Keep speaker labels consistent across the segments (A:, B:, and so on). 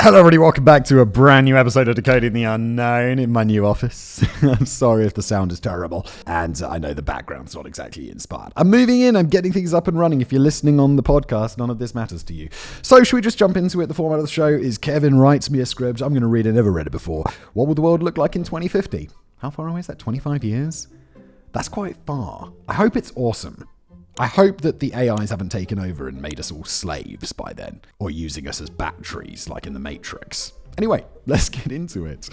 A: Hello everybody, welcome back to a brand new episode of Decoding the Unknown in my new office. I'm sorry if the sound is terrible, and I know the background's not exactly inspired. I'm moving in, I'm getting things up and running. If you're listening on the podcast, none of this matters to you. So should we just jump into it? The format of the show is Kevin writes me a script. I'm going to read it, never read it before. What will the world look like in 2050? How far away is that, 25 years? That's quite far. I hope it's awesome. I hope that the AIs haven't taken over and made us all slaves by then, or using us as batteries like in the Matrix. Anyway, let's get into it.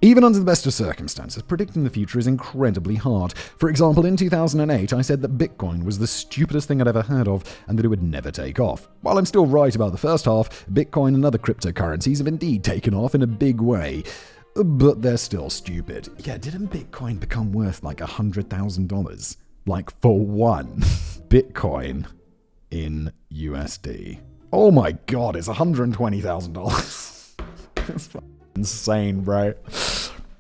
A: Even under the best of circumstances, predicting the future is incredibly hard. For example, in 2008, I said that Bitcoin was the stupidest thing I'd ever heard of and that it would never take off. While I'm still right about the first half, Bitcoin and other cryptocurrencies have indeed taken off in a big way. But they're still stupid. Yeah, didn't Bitcoin become worth like $100,000? Like for one Bitcoin in USD. Oh my God, it's $120,000. That's insane, bro.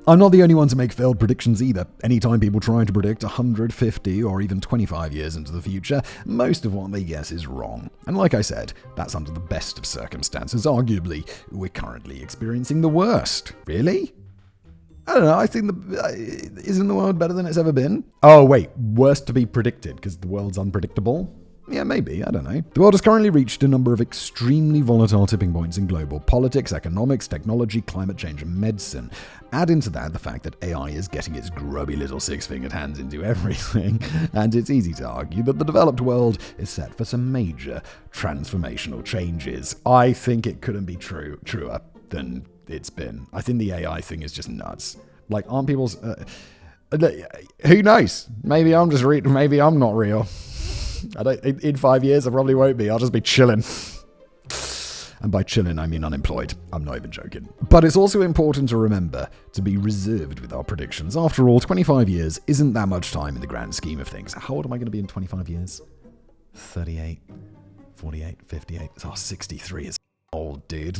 A: I'm not the only one to make failed predictions either. Anytime people try to predict 150 or even 25 years into the future, most of what they guess is wrong. And like I said, that's under the best of circumstances. Arguably, we're currently experiencing the worst. Really? I don't know, I think isn't the world better than it's ever been? Oh wait, worst to be predicted because the world's unpredictable? Yeah, maybe, I don't know. The world has currently reached a number of extremely volatile tipping points in global politics, economics, technology, climate change, and medicine. Add into that the fact that AI is getting its grubby little six-fingered hands into everything, and it's easy to argue that the developed world is set for some major transformational changes. I think it couldn't be truer than it's been. I think the AI thing is just nuts. Like, aren't people's... who knows? Maybe I'm just maybe I'm not real. In 5 years, I probably won't be. I'll just be chilling. And by chilling, I mean unemployed. I'm not even joking. But it's also important to remember to be reserved with our predictions. After all, 25 years isn't that much time in the grand scheme of things. How old am I going to be in 25 years? 38, 48, 58. Oh, 63 is old, dude.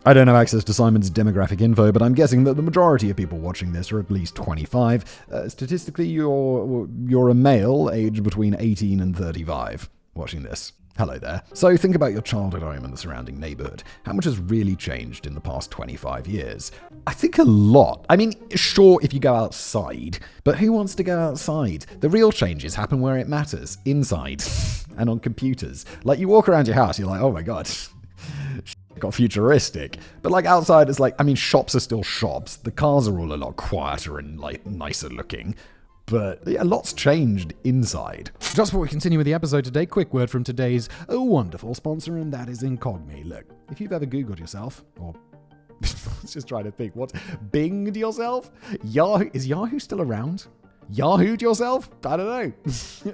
A: I don't have access to Simon's demographic info, but I'm guessing that the majority of people watching this are at least 25. Statistically, you're a male aged between 18 and 35 watching this. Hello there. So think about your childhood home and the surrounding neighborhood. How much has really changed in the past 25 years? I think a lot. I mean, sure, if you go outside, but who wants to go outside? The real changes happen where it matters, inside and on computers. Like, you walk around your house, you're like, oh my God, got futuristic. But like outside, it's like, I mean, shops are still shops. The cars are all a lot quieter and like nicer looking. But yeah, lots changed inside. Just before we continue with the episode today, quick word from today's wonderful sponsor, and that is Incogni. Look, if you've ever Googled yourself, or let's just try to think, what? Binged yourself? Yahoo? Is Yahoo still around? Yahoo'd yourself? I don't know.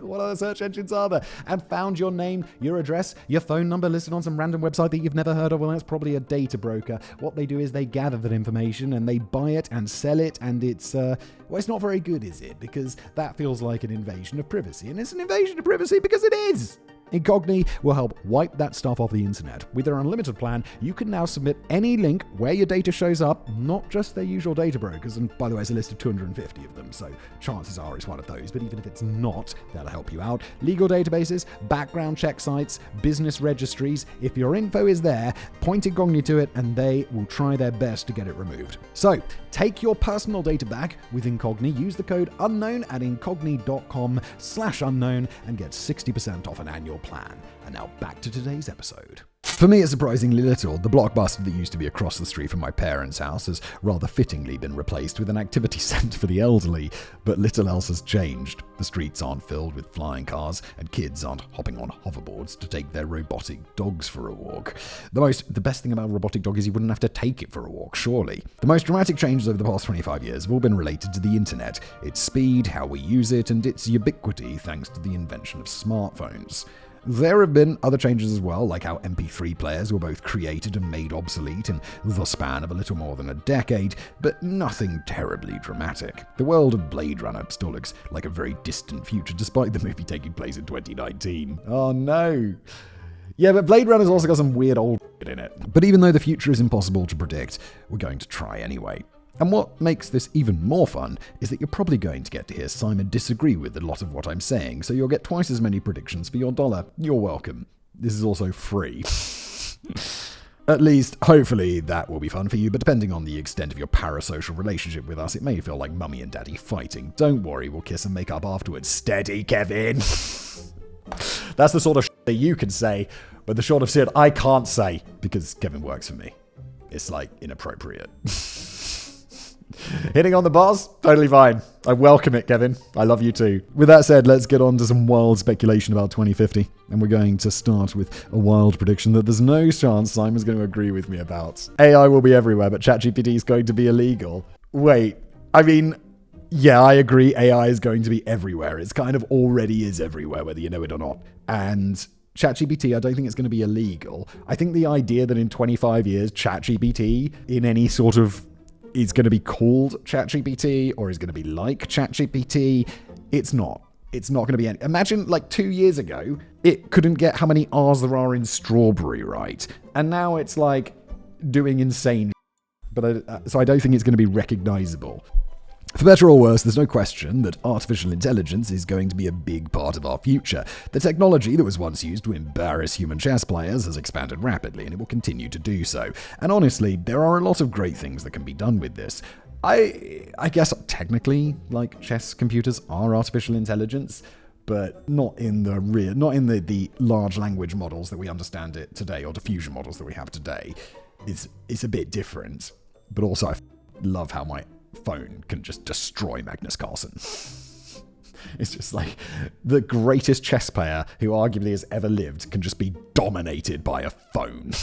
A: What other search engines are there? And found your name, your address, your phone number listed on some random website that you've never heard of. Well, that's probably a data broker. What they do is they gather that information and they buy it and sell it, and it's it's not very good, is it? Because that feels like an invasion of privacy, and it's an invasion of privacy because it is. Incogni will help wipe that stuff off the internet. With their unlimited plan, you can now submit any link where your data shows up, not just their usual data brokers. And by the way, it's a list of 250 of them, so chances are it's one of those. But even if it's not, that'll help you out. Legal databases, background check sites, business registries. If your info is there, point Incogni to it, and they will try their best to get it removed. So, take your personal data back with Incogni. Use the code UNKNOWN at incogni.com/unknown and get 60% off an annual plan. And now back to today's episode. For me, it's surprisingly little. The Blockbuster that used to be across the street from my parents' house has rather fittingly been replaced with an activity centre for the elderly, but little else has changed. The streets aren't filled with flying cars, and kids aren't hopping on hoverboards to take their robotic dogs for a walk. The best thing about a robotic dog is you wouldn't have to take it for a walk, surely. The most dramatic changes over the past 25 years have all been related to the internet, its speed, how we use it, and its ubiquity thanks to the invention of smartphones. There have been other changes as well, like how MP3 players were both created and made obsolete in the span of a little more than a decade, but nothing terribly dramatic. The world of Blade Runner still looks like a very distant future, despite the movie taking place in 2019. Oh no! Yeah, but Blade Runner's also got some weird old shit in it. But even though the future is impossible to predict, we're going to try anyway. And what makes this even more fun is that you're probably going to get to hear Simon disagree with a lot of what I'm saying, so you'll get twice as many predictions for your dollar. You're welcome. This is also free. At least, hopefully, that will be fun for you, but depending on the extent of your parasocial relationship with us, it may feel like mummy and daddy fighting. Don't worry, we'll kiss and make up afterwards. Steady, Kevin! That's the sort of shit that you can say, but the sort of shit I can't say, because Kevin works for me. It's, like, inappropriate. Hitting on the bars? Totally fine. I welcome it, Kevin. I love you too. With that said, let's get on to some wild speculation about 2050. And we're going to start with a wild prediction that there's no chance Simon's going to agree with me about. AI will be everywhere, but ChatGPT is going to be illegal. Wait, I mean, yeah, I agree. AI is going to be everywhere. It's kind of already is everywhere, whether you know it or not. And ChatGPT, I don't think it's going to be illegal. I think the idea that in 25 years, ChatGPT in any sort of is going to be called ChatGPT or is going to be like ChatGPT. It's not. It's not going to be any. Imagine like 2 years ago, it couldn't get how many R's there are in strawberry right. And now it's like doing insane. But so I don't think it's going to be recognizable. For better or worse, there's no question that artificial intelligence is going to be a big part of our future. The technology that was once used to embarrass human chess players has expanded rapidly, and it will continue to do so. And honestly, there are a lot of great things that can be done with this. I guess technically, like, chess computers are artificial intelligence, but not in the large language models that we understand it today, or diffusion models that we have today. It's a bit different, but also I love how my phone can just destroy Magnus Carlsen. It's just like the greatest chess player who arguably has ever lived can just be dominated by a phone.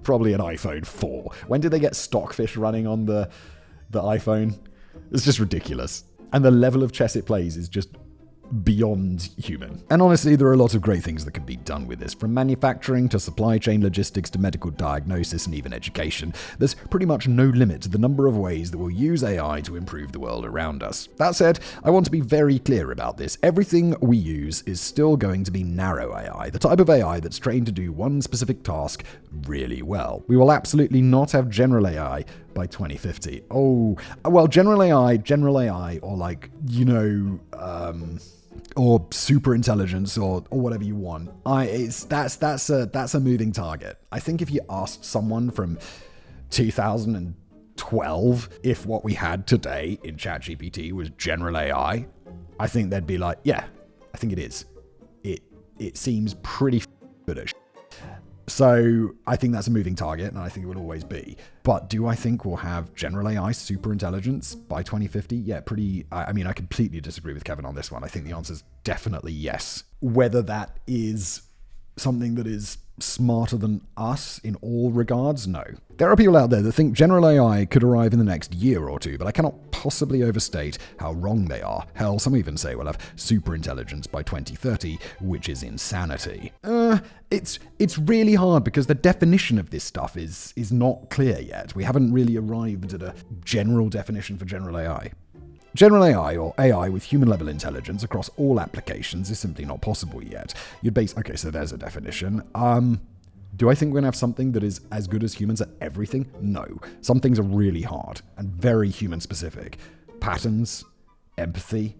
A: Probably an iPhone 4. When did they get Stockfish running on the iPhone? It's just ridiculous. And the level of chess it plays is just beyond human. And honestly, there are a lot of great things that can be done with this, from manufacturing to supply chain logistics to medical diagnosis and even education. There's pretty much no limit to the number of ways that we'll use AI to improve the world around us. That said, I want to be very clear about this. Everything we use is still going to be narrow AI, the type of AI that's trained to do one specific task really well. We will absolutely not have general AI by 2050. Oh, well, general AI, or like, or super intelligence, or whatever you want. That's a moving target. I think if you asked someone from 2012 if what we had today in ChatGPT was general AI, I think they'd be like, yeah, I think it is. It seems pretty good. So I think that's a moving target, and I think it will always be. But do I think we'll have general AI super intelligence by 2050? Yeah, I completely disagree with Kevin on this one. I think the answer is definitely yes. Whether that is something that is smarter than us in all regards, no. There are people out there that think general AI could arrive in the next year or two, but I cannot possibly overstate how wrong they are. Hell, some even say we'll have super intelligence by 2030, which is insanity. It's really hard because the definition of this stuff is not clear yet. We haven't really arrived at a general definition for general AI. General AI, or AI with human-level intelligence across all applications, is simply not possible yet. Okay, so there's a definition. Do I think we're going to have something that is as good as humans at everything? No. Some things are really hard and very human-specific. Patterns, empathy,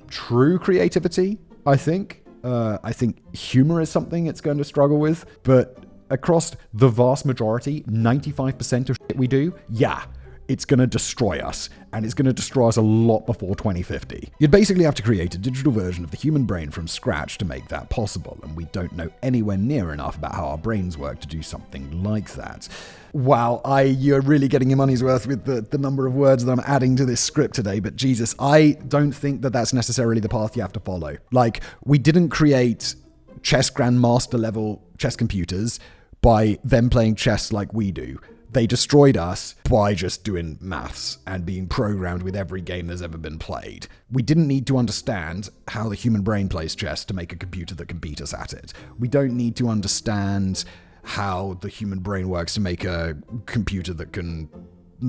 A: true creativity, I think. I think humor is something it's going to struggle with. But across the vast majority, 95% of shit we do, yeah, it's going to destroy us, and it's going to destroy us a lot before 2050. You'd basically have to create a digital version of the human brain from scratch to make that possible, and we don't know anywhere near enough about how our brains work to do something like that. Wow, you're really getting your money's worth with the number of words that I'm adding to this script today, but Jesus, I don't think that that's necessarily the path you have to follow. Like, we didn't create chess grandmaster level chess computers by them playing chess like we do. They destroyed us by just doing maths and being programmed with every game there's ever been played. We didn't need to understand how the human brain plays chess to make a computer that can beat us at it. We don't need to understand how the human brain works to make a computer that can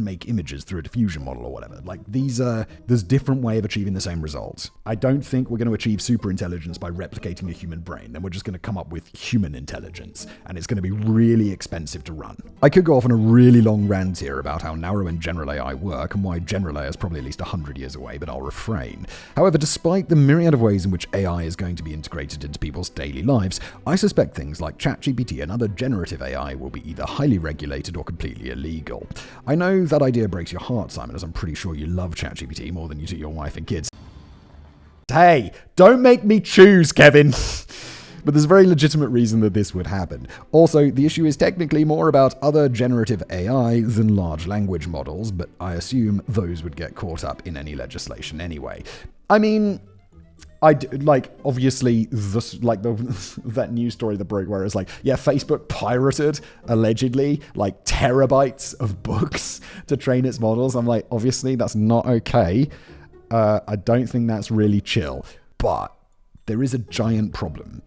A: make images through a diffusion model or whatever. Like, there's different way of achieving the same results. I don't think we're going to achieve super intelligence by replicating a human brain. Then we're just going to come up with human intelligence, and it's going to be really expensive to run. I could go off on a really long rant here about how narrow and general AI work and why general AI is probably at least 100 years away, but I'll refrain. However, despite the myriad of ways in which AI is going to be integrated into people's daily lives, I suspect things like ChatGPT and other generative AI will be either highly regulated or completely illegal. I know that idea breaks your heart, Simon, as I'm pretty sure you love ChatGPT more than you do your wife and kids. Hey, don't make me choose, Kevin. But there's a very legitimate reason that this would happen. Also, the issue is technically more about other generative AI than large language models, but I assume those would get caught up in any legislation anyway. I mean, obviously, that news story that broke where it's like, yeah, Facebook pirated, allegedly, like terabytes of books to train its models. I'm like, obviously, that's not okay. I don't think that's really chill. But there is a giant problem.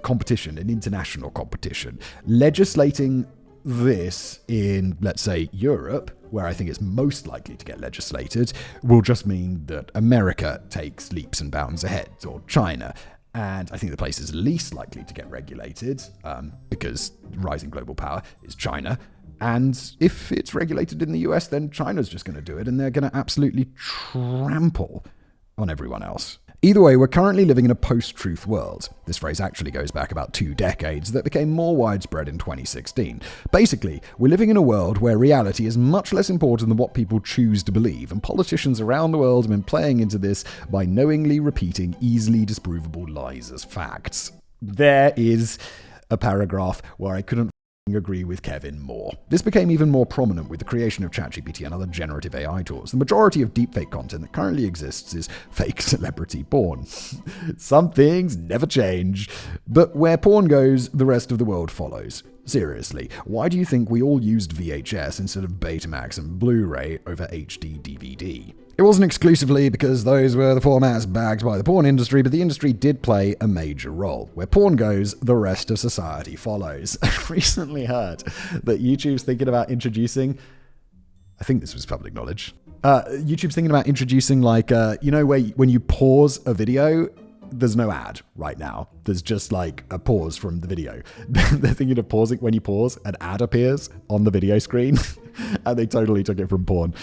A: Competition, an international competition. Legislating this in, let's say, Europe, where I think it's most likely to get legislated, will just mean that America takes leaps and bounds ahead, or China. And I think the place is least likely to get regulated, because rising global power is China. And if it's regulated in the US, then China's just going to do it, and they're going to absolutely trample on everyone else. Either way, we're currently living in a post-truth world. This phrase actually goes back about 2 decades that became more widespread in 2016. Basically, we're living in a world where reality is much less important than what people choose to believe, and politicians around the world have been playing into this by knowingly repeating easily disprovable lies as facts. There is a paragraph where I couldn't agree with Kevin more. This became even more prominent with the creation of ChatGPT and other generative AI tools. The majority of deepfake content that currently exists is fake celebrity porn. Some things never change, but where porn goes, the rest of the world follows. Seriously, why do you think we all used VHS instead of Betamax and Blu-ray over HD DVD? It wasn't exclusively because those were the formats backed by the porn industry, but the industry did play a major role. Where porn goes, the rest of society follows. I recently heard that YouTube's thinking about introducing, I think this was public knowledge, YouTube's thinking about introducing where when you pause a video, there's no ad right now. There's just like a pause from the video. They're thinking of pausing. When you pause, an ad appears on the video screen. And they totally took it from porn.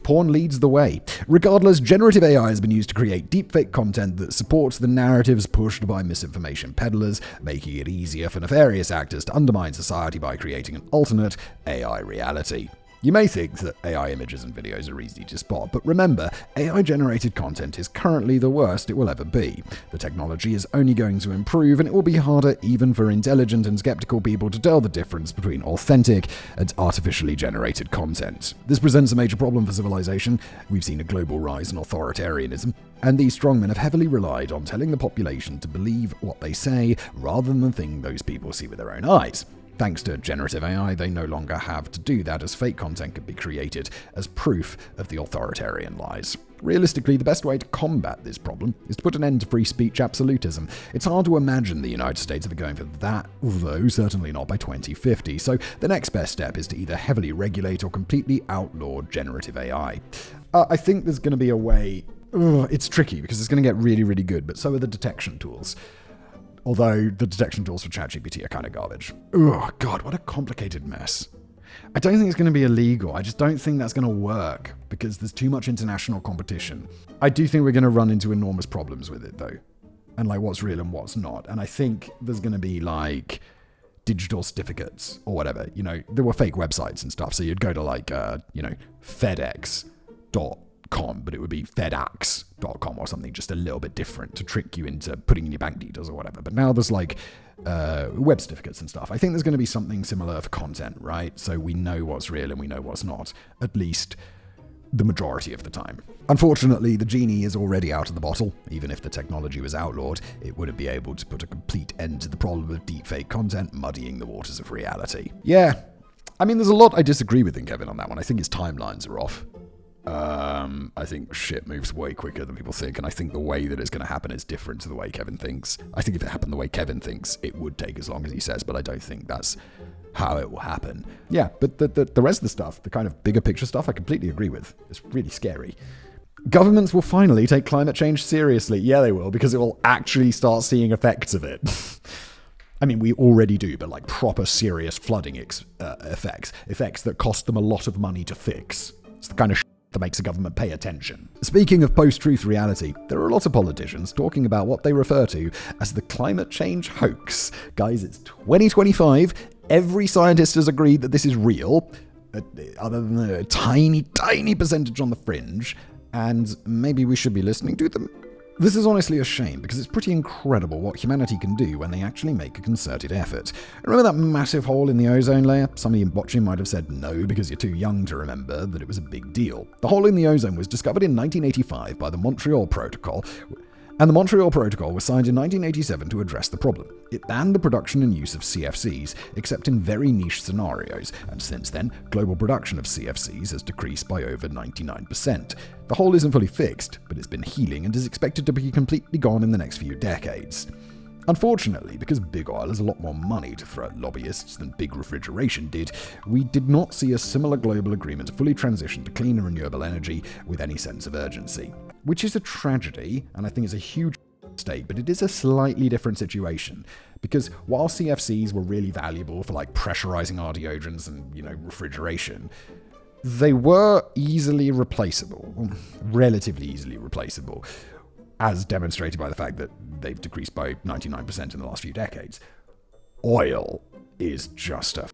A: Porn leads the way. Regardless, generative AI has been used to create deepfake content that supports the narratives pushed by misinformation peddlers, making it easier for nefarious actors to undermine society by creating an alternate AI reality. You may think that AI images and videos are easy to spot, but remember, AI-generated content is currently the worst it will ever be. The technology is only going to improve, and it will be harder even for intelligent and skeptical people to tell the difference between authentic and artificially generated content. This presents a major problem for civilization. We've seen a global rise in authoritarianism, and these strongmen have heavily relied on telling the population to believe what they say rather than the thing those people see with their own eyes. Thanks to generative AI, they no longer have to do that, as fake content can be created as proof of the authoritarian lies. Realistically, the best way to combat this problem is to put an end to free speech absolutism. It's hard to imagine the United States ever going for that, though certainly not by 2050. So the next best step is to either heavily regulate or completely outlaw generative AI. I think there's going to be a way. It's tricky because it's going to get really, really good, but so are the detection tools. Although the detection tools for ChatGPT are kind of garbage. Oh, God, what a complicated mess. I don't think it's going to be illegal. I just don't think that's going to work because there's too much international competition. I do think we're going to run into enormous problems with it, though. And like what's real and what's not. And I think there's going to be like digital certificates or whatever. You know, there were fake websites and stuff. So you'd go to like, FedEx.com, but it would be fedax.com or something just a little bit different to trick you into putting in your bank details or whatever. But now there's like web certificates and stuff. I think there's going to be something similar for content, right? So we know what's real and we know what's not, at least the majority of the time. Unfortunately, the genie is already out of the bottle. Even if the technology was outlawed, it wouldn't be able to put a complete end to the problem of deepfake content muddying the waters of reality. Yeah, I mean, there's a lot I disagree with Kevin on that one. I think his timelines are off. I think shit moves way quicker than people think, and I think the way that it's going to happen is different to the way Kevin thinks. I think if it happened the way Kevin thinks, it would take as long as he says, but I don't think that's how it will happen. Yeah, but the rest of the stuff, the kind of bigger picture stuff, I completely agree with. It's really scary. Governments will finally take climate change seriously. Yeah, they will, because it will actually start seeing effects of it. I mean, we already do, but like proper serious flooding effects that cost them a lot of money to fix. It's the kind of that makes a government pay attention. Speaking of post-truth reality, there are a lot of politicians talking about what they refer to as the climate change hoax. Guys, it's 2025. Every scientist has agreed that this is real, other than a tiny, tiny percentage on the fringe, and maybe we should be listening to them. This is honestly a shame, because it's pretty incredible what humanity can do when they actually make a concerted effort. Remember that massive hole in the ozone layer? Some of you watching might have said no because you're too young to remember that it was a big deal. The hole in the ozone was discovered in 1985 by the Montreal Protocol, and the Montreal Protocol was signed in 1987 to address the problem. It banned the production and use of CFCs, except in very niche scenarios, and since then, global production of CFCs has decreased by over 99%. The hole isn't fully fixed, but it's been healing and is expected to be completely gone in the next few decades. Unfortunately, because big oil has a lot more money to throw at lobbyists than big refrigeration did, we did not see a similar global agreement to fully transition to clean and renewable energy with any sense of urgency. Which is a tragedy, and I think it's a huge mistake, but it is a slightly different situation. Because while CFCs were really valuable for like pressurizing our deodorants and, refrigeration, they were easily replaceable, relatively easily replaceable, as demonstrated by the fact that they've decreased by 99% in the last few decades. Oil is just a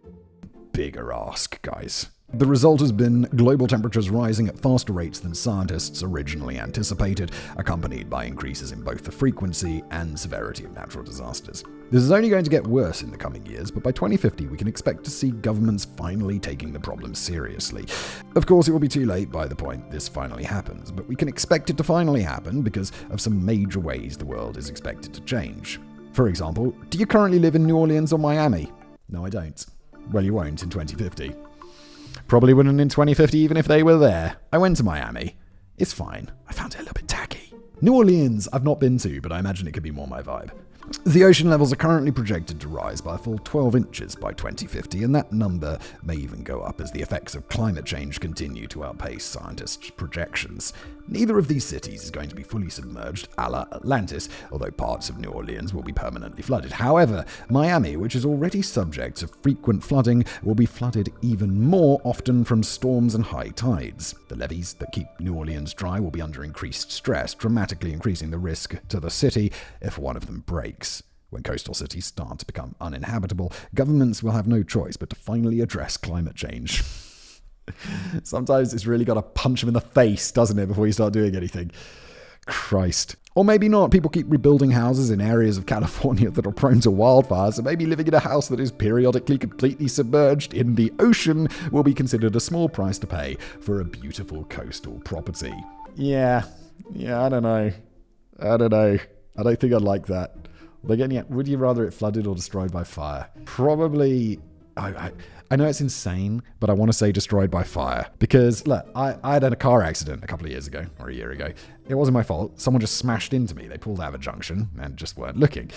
A: bigger ask, guys. The result has been global temperatures rising at faster rates than scientists originally anticipated, accompanied by increases in both the frequency and severity of natural disasters. This is only going to get worse in the coming years, but by 2050 we can expect to see governments finally taking the problem seriously. Of course, it will be too late by the point this finally happens, but we can expect it to finally happen because of some major ways the world is expected to change. For example, do you currently live in New Orleans or Miami? No, I don't. Well, you won't in 2050. Probably wouldn't in 2050 even if they were there. I went to Miami. It's fine. I found it a little bit tacky. New Orleans, I've not been to, but I imagine it could be more my vibe. The ocean levels are currently projected to rise by a full 12 inches by 2050, and that number may even go up as the effects of climate change continue to outpace scientists' projections. Neither of these cities is going to be fully submerged a la Atlantis, although parts of New Orleans will be permanently flooded. However, Miami, which is already subject to frequent flooding, will be flooded even more often from storms and high tides. The levees that keep New Orleans dry will be under increased stress, dramatically increasing the risk to the city if one of them breaks. When coastal cities start to become uninhabitable, governments will have no choice but to finally address climate change. Sometimes it's really got to punch them in the face, doesn't it, before you start doing anything. Christ. Or maybe not. People keep rebuilding houses in areas of California that are prone to wildfires, so maybe living in a house that is periodically completely submerged in the ocean will be considered a small price to pay for a beautiful coastal property. Yeah, I don't know. I don't think I'd like that. But again, yeah, would you rather it flooded or destroyed by fire? Probably. I know it's insane, but I want to say destroyed by fire. Because, look, I had a car accident a couple of years ago, or a year ago. It wasn't my fault. Someone just smashed into me. They pulled out of a junction and just weren't looking.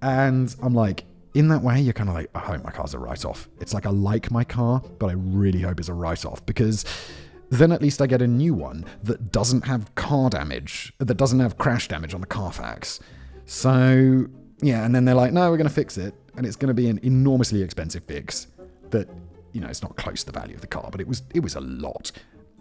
A: And I'm like, in that way, you're kind of like, I hope my car's a write-off. It's like I like my car, but I really hope it's a write-off. Because then at least I get a new one that doesn't have car damage, that doesn't have crash damage on the Carfax. So, yeah, and then they're like, no, we're going to fix it. And it's going to be an enormously expensive fix that, it's not close to the value of the car, but it was a lot.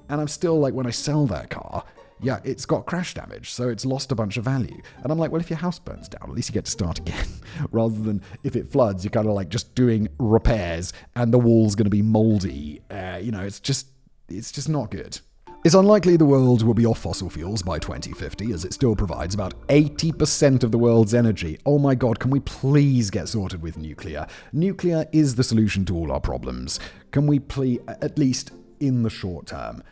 A: And I'm still like, when I sell that car, yeah, it's got crash damage, so it's lost a bunch of value. And I'm like, well, if your house burns down, at least you get to start again. Rather than if it floods, you're kind of like just doing repairs and the wall's going to be moldy. It's just not good. It's unlikely the world will be off fossil fuels by 2050, as it still provides about 80% of the world's energy. Oh my god, can we please get sorted with nuclear? Nuclear is the solution to all our problems. Can we please, at least in the short term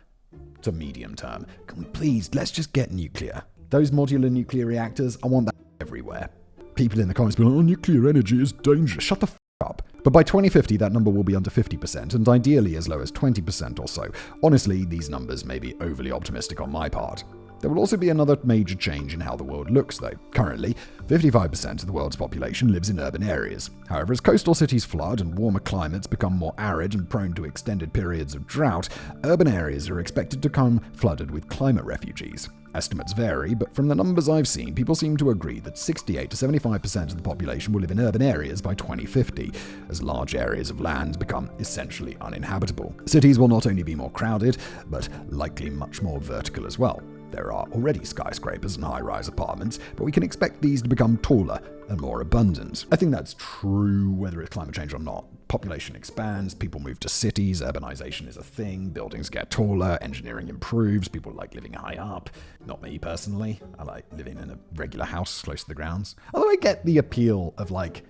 A: to medium term, can we please, let's just get nuclear. Those modular nuclear reactors, I want that everywhere. People in the comments be like, oh, nuclear energy is dangerous. Shut the up. But by 2050, that number will be under 50%, and ideally as low as 20% or so. Honestly, these numbers may be overly optimistic on my part. There will also be another major change in how the world looks, though. Currently, 55% of the world's population lives in urban areas. However, as coastal cities flood and warmer climates become more arid and prone to extended periods of drought, urban areas are expected to become flooded with climate refugees. Estimates vary, but from the numbers I've seen, people seem to agree that 68 to 75% of the population will live in urban areas by 2050, as large areas of land become essentially uninhabitable. Cities will not only be more crowded, but likely much more vertical as well. There are already skyscrapers and high-rise apartments, but we can expect these to become taller and more abundant. I think that's true whether it's climate change or not. Population expands, people move to cities, urbanization is a thing, buildings get taller, engineering improves, people like living high up. Not me personally. I like living in a regular house close to the grounds. Although I get the appeal of like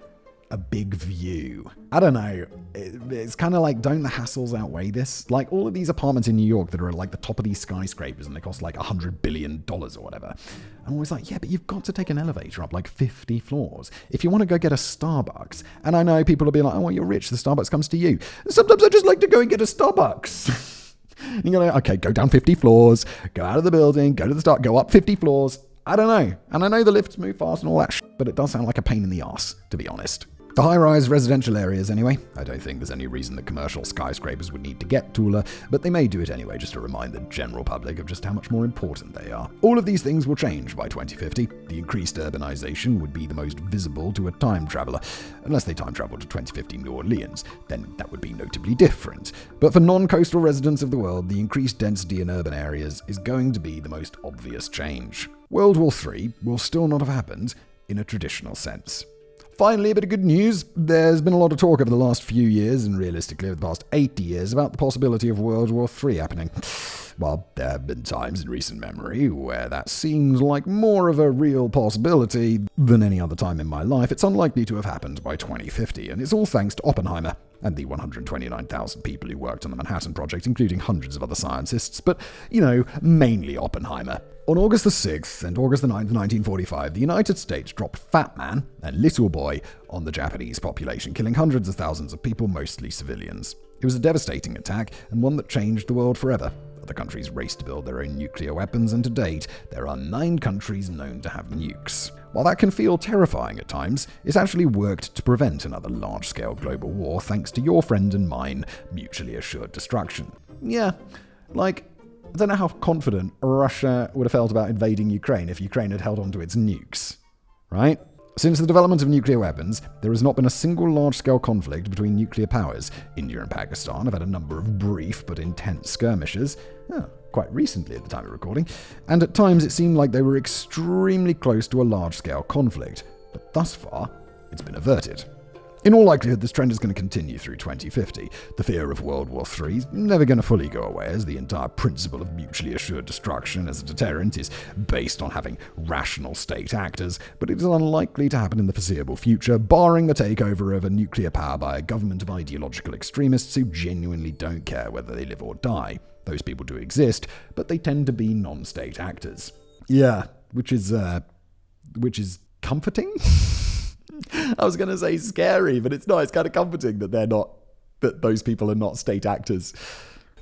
A: a big view. I don't know. It's kind of like, don't the hassles outweigh this? Like all of these apartments in New York that are at like the top of these skyscrapers and they cost like $100 billion or whatever. I'm always like, yeah, but you've got to take an elevator up like 50 floors. If you want to go get a Starbucks, and I know people will be like, oh, well, you're rich, the Starbucks comes to you. Sometimes I just like to go and get a Starbucks. You go, okay, go down 50 floors, go out of the building, go to the start, go up 50 floors. I don't know. And I know the lifts move fast and all that shit, but it does sound like a pain in the arse, to be honest. The high-rise residential areas anyway. I don't think there's any reason that commercial skyscrapers would need to get taller, but they may do it anyway just to remind the general public of just how much more important they are. All of these things will change by 2050. The increased urbanization would be the most visible to a time traveler, unless they time travel to 2050 New Orleans, then that would be notably different. But for non-coastal residents of the world, the increased density in urban areas is going to be the most obvious change. World War III will still not have happened in a traditional sense. Finally, a bit of good news. There's been a lot of talk over the last few years, and realistically over the past 80 years, about the possibility of World War III happening. Well, there have been times in recent memory where that seems like more of a real possibility than any other time in my life. It's unlikely to have happened by 2050, and it's all thanks to Oppenheimer and the 129,000 people who worked on the Manhattan Project, including hundreds of other scientists, but, mainly Oppenheimer. On August the 6th and August the 9th, 1945, the United States dropped Fat Man and Little Boy on the Japanese population, killing hundreds of thousands of people, mostly civilians. It was a devastating attack, and one that changed the world forever. Other countries raced to build their own nuclear weapons, and to date, there are 9 countries known to have nukes. While that can feel terrifying at times, it's actually worked to prevent another large-scale global war thanks to your friend and mine, mutually assured destruction. Yeah, I don't know how confident Russia would have felt about invading Ukraine if Ukraine had held onto its nukes, right? Since the development of nuclear weapons, there has not been a single large-scale conflict between nuclear powers. India and Pakistan have had a number of brief but intense skirmishes, quite recently at the time of recording, and at times it seemed like they were extremely close to a large-scale conflict. But thus far, it's been averted. In all likelihood, this trend is going to continue through 2050. The fear of World War III is never going to fully go away, as the entire principle of mutually assured destruction as a deterrent is based on having rational state actors, but it is unlikely to happen in the foreseeable future, barring the takeover of a nuclear power by a government of ideological extremists who genuinely don't care whether they live or die. Those people do exist, but they tend to be non-state actors. Yeah, which is comforting? I was going to say scary, but it's not. It's kind of comforting that those people are not state actors.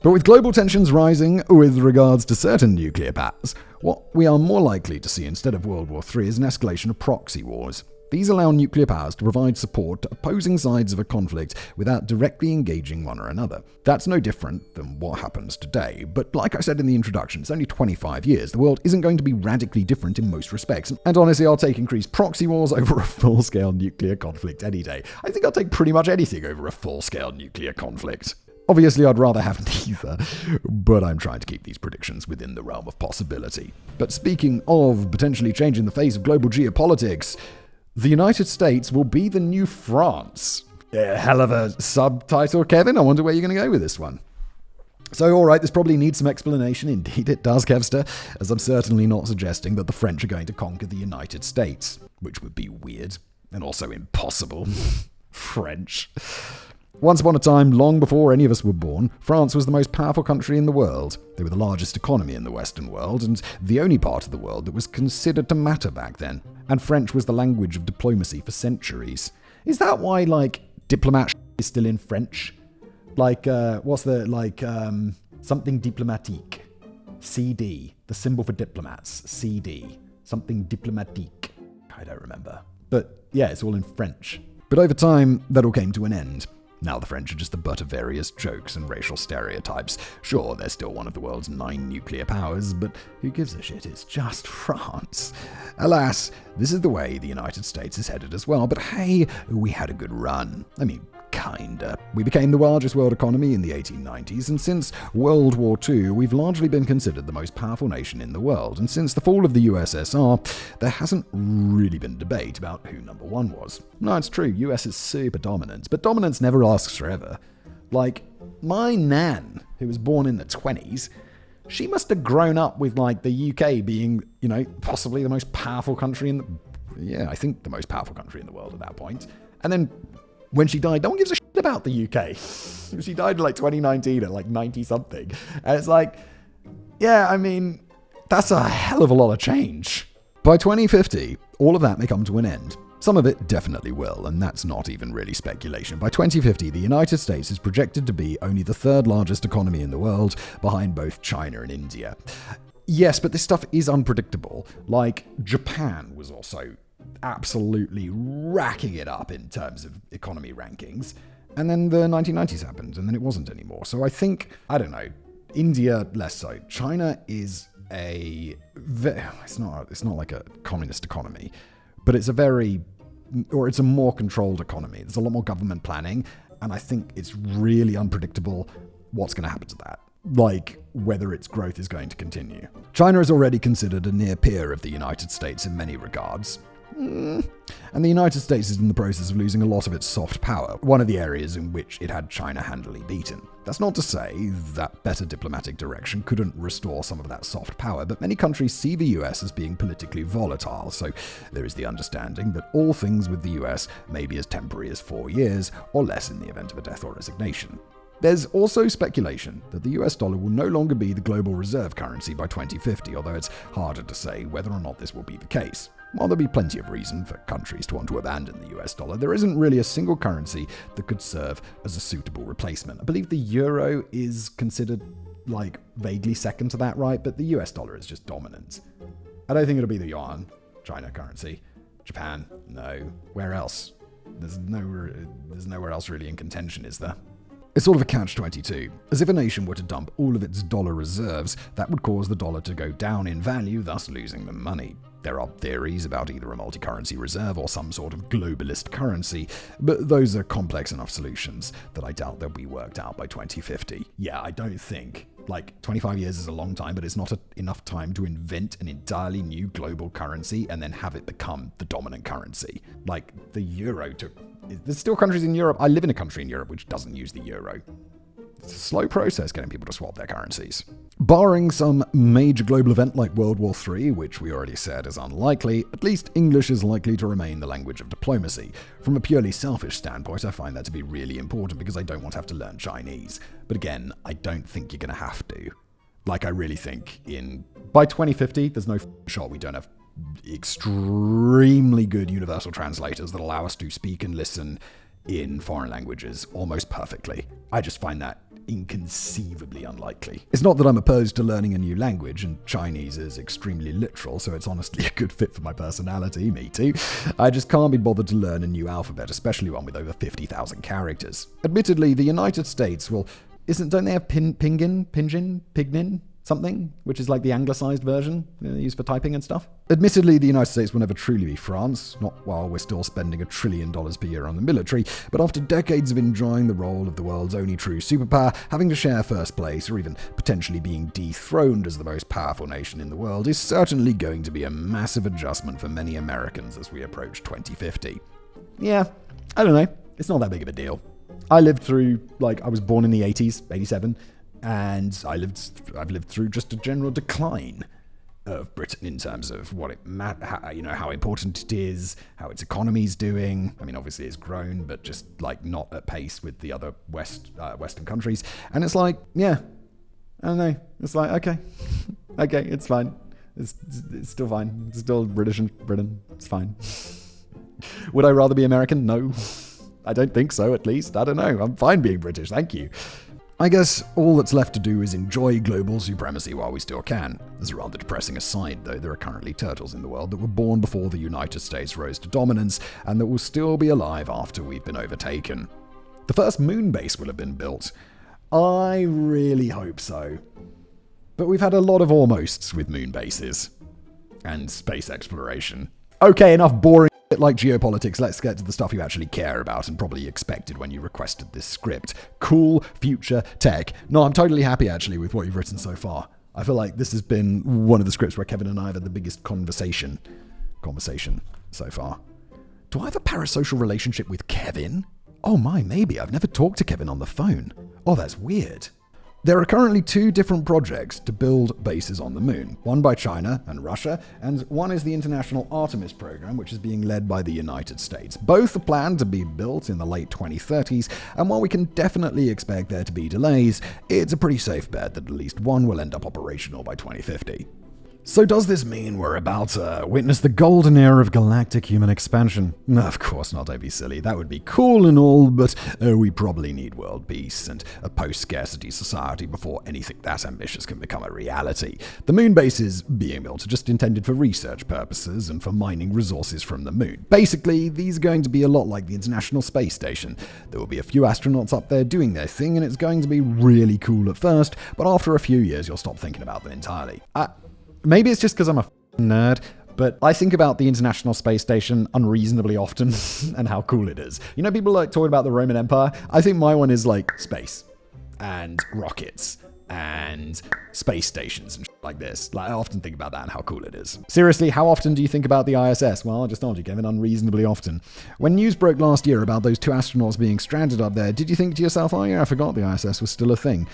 A: But with global tensions rising with regards to certain nuclear powers, what we are more likely to see instead of World War III is an escalation of proxy wars. These allow nuclear powers to provide support to opposing sides of a conflict without directly engaging one or another. That's no different than what happens today, but like I said in the introduction, it's only 25 years. The world isn't going to be radically different in most respects, and honestly, I'll take increased proxy wars over a full-scale nuclear conflict any day. I think I'll take pretty much anything over a full-scale nuclear conflict. Obviously, I'd rather have neither, but I'm trying to keep these predictions within the realm of possibility. But speaking of potentially changing the face of global geopolitics, the United States will be the new France. Hell of a subtitle, Kevin. I wonder where you're going to go with this one. So, all right, this probably needs some explanation. Indeed, it does, Kevster, as I'm certainly not suggesting that the French are going to conquer the United States, which would be weird and also impossible. French. Once upon a time, long before any of us were born, France was the most powerful country in the world. They were the largest economy in the Western world, and the only part of the world that was considered to matter back then. And French was the language of diplomacy for centuries. Is that why, diplomat is still in French? Something diplomatique. CD, the symbol for diplomats, CD, something diplomatique. I don't remember. But yeah, it's all in French. But over time, that all came to an end. Now the French are just the butt of various jokes and racial stereotypes. Sure, they're still one of the world's 9 nuclear powers, but who gives a shit? It's just France. Alas, this is the way the United States is headed as well, but hey, we had a good run. I mean, kinda. We became the largest world economy in the 1890s, and since World War II, we've largely been considered the most powerful nation in the world. And since the fall of the USSR, there hasn't really been debate about who number one was. No, it's true, US is super dominant, but dominance never lasts forever. Like, my nan, who was born in the 20s, she must have grown up with, like, the UK being, possibly the most powerful country I think the most powerful country in the world at that point. And then when she died, no one gives a shit about the UK. She died in 2019 at 90-something. And it's like, yeah, I mean, that's a hell of a lot of change. By 2050, all of that may come to an end. Some of it definitely will, and that's not even really speculation. By 2050, the United States is projected to be only the 3rd largest economy in the world, behind both China and India. Yes, but this stuff is unpredictable. Like, Japan was also absolutely racking it up in terms of economy rankings. And then the 1990s happened, and then it wasn't anymore. So I think, I don't know, India less so. China is it's not like a communist economy, but it's a more controlled economy. There's a lot more government planning, and I think it's really unpredictable what's going to happen to that. Like, whether its growth is going to continue. China is already considered a near peer of the United States in many regards. And the United States is in the process of losing a lot of its soft power, one of the areas in which it had China handily beaten. That's not to say that better diplomatic direction couldn't restore some of that soft power, but many countries see the US as being politically volatile, so there is the understanding that all things with the US may be as temporary as 4 years, or less in the event of a death or resignation. There's also speculation that the US dollar will no longer be the global reserve currency by 2050, although it's harder to say whether or not this will be the case. While there'll be plenty of reason for countries to want to abandon the US dollar, there isn't really a single currency that could serve as a suitable replacement. I believe the euro is considered vaguely second to that, right? But the US dollar is just dominant. I don't think it'll be the yuan, China currency. Japan, no. Where else? There's nowhere else really in contention, is there? It's sort of a catch-22. As if a nation were to dump all of its dollar reserves, that would cause the dollar to go down in value, thus losing them money. There are theories about either a multi-currency reserve or some sort of globalist currency, but those are complex enough solutions that I doubt they'll be worked out by 2050. Yeah, I don't think. 25 years is a long time, but it's not enough time to invent an entirely new global currency and then have it become the dominant currency. The euro took... There's still countries in Europe. I live in a country in Europe which doesn't use the euro. It's a slow process getting people to swap their currencies. Barring some major global event like World War III, which we already said is unlikely, at least English is likely to remain the language of diplomacy. From a purely selfish standpoint, I find that to be really important because I don't want to have to learn Chinese. But again, I don't think you're going to have to. I really think by 2050, there's no shot we don't have extremely good universal translators that allow us to speak and listen in foreign languages almost perfectly. I just find that inconceivably unlikely. It's not that I'm opposed to learning a new language, and Chinese is extremely literal, so it's honestly a good fit for my personality, me too. I just can't be bothered to learn a new alphabet, especially one with over 50,000 characters. Admittedly, the United States don't they have Pinyin? Something, which is the anglicized version used for typing and stuff. Admittedly, the United States will never truly be France, not while we're still spending $1 trillion per year on the military, but after decades of enjoying the role of the world's only true superpower, having to share first place, or even potentially being dethroned as the most powerful nation in the world, is certainly going to be a massive adjustment for many Americans as we approach 2050. Yeah, I don't know. It's not that big of a deal. I lived through, I was born in the 80s, 87, and I've lived through just a general decline of Britain in terms of what it how important it is, how its economy's doing. I mean, obviously it's grown, but just not at pace with the other Western countries. And it's yeah, I don't know. It's okay, it's fine. It's still fine. It's still British in Britain. It's fine. Would I rather be American? No, I don't think so. At least I don't know. I'm fine being British. Thank you. I guess all that's left to do is enjoy global supremacy while we still can. As a rather depressing aside, though, there are currently turtles in the world that were born before the United States rose to dominance, and that will still be alive after we've been overtaken. The first moon base will have been built. I really hope so. But we've had a lot of almosts with moon bases and space exploration. Okay, enough boring shit like geopolitics. Let's get to the stuff you actually care about and probably expected when you requested this script. Cool future tech. No, I'm totally happy actually with what you've written so far. I feel like this has been one of the scripts where Kevin and I have had the biggest conversation so far. Do I have a parasocial relationship with Kevin? Oh my, maybe. I've never talked to Kevin on the phone. Oh, that's weird. There are currently 2 different projects to build bases on the moon, one by China and Russia, and one is the International Artemis program, which is being led by the United States. Both are planned to be built in the late 2030s, and while we can definitely expect there to be delays, it's a pretty safe bet that at least one will end up operational by 2050. So does this mean we're about to witness the golden era of galactic human expansion? No, of course not, don't be silly. That would be cool and all, but we probably need world peace and a post-scarcity society before anything that ambitious can become a reality. The moon bases being built are just intended for research purposes and for mining resources from the moon. Basically, these are going to be a lot like the International Space Station. There will be a few astronauts up there doing their thing, and it's going to be really cool at first, but after a few years you'll stop thinking about them entirely. Maybe it's just because I'm a nerd, but I think about the International Space Station unreasonably often and how cool it is. You know, people like talking about the Roman Empire. I think my one is like space and rockets and space stations and shit like this. Like, I often think about that and how cool it is. Seriously, how often do you think about the ISS? Well, I just told you, Kevin, unreasonably often. When news broke last year about those 2 astronauts being stranded up there, did you think to yourself, oh yeah, I forgot the ISS was still a thing?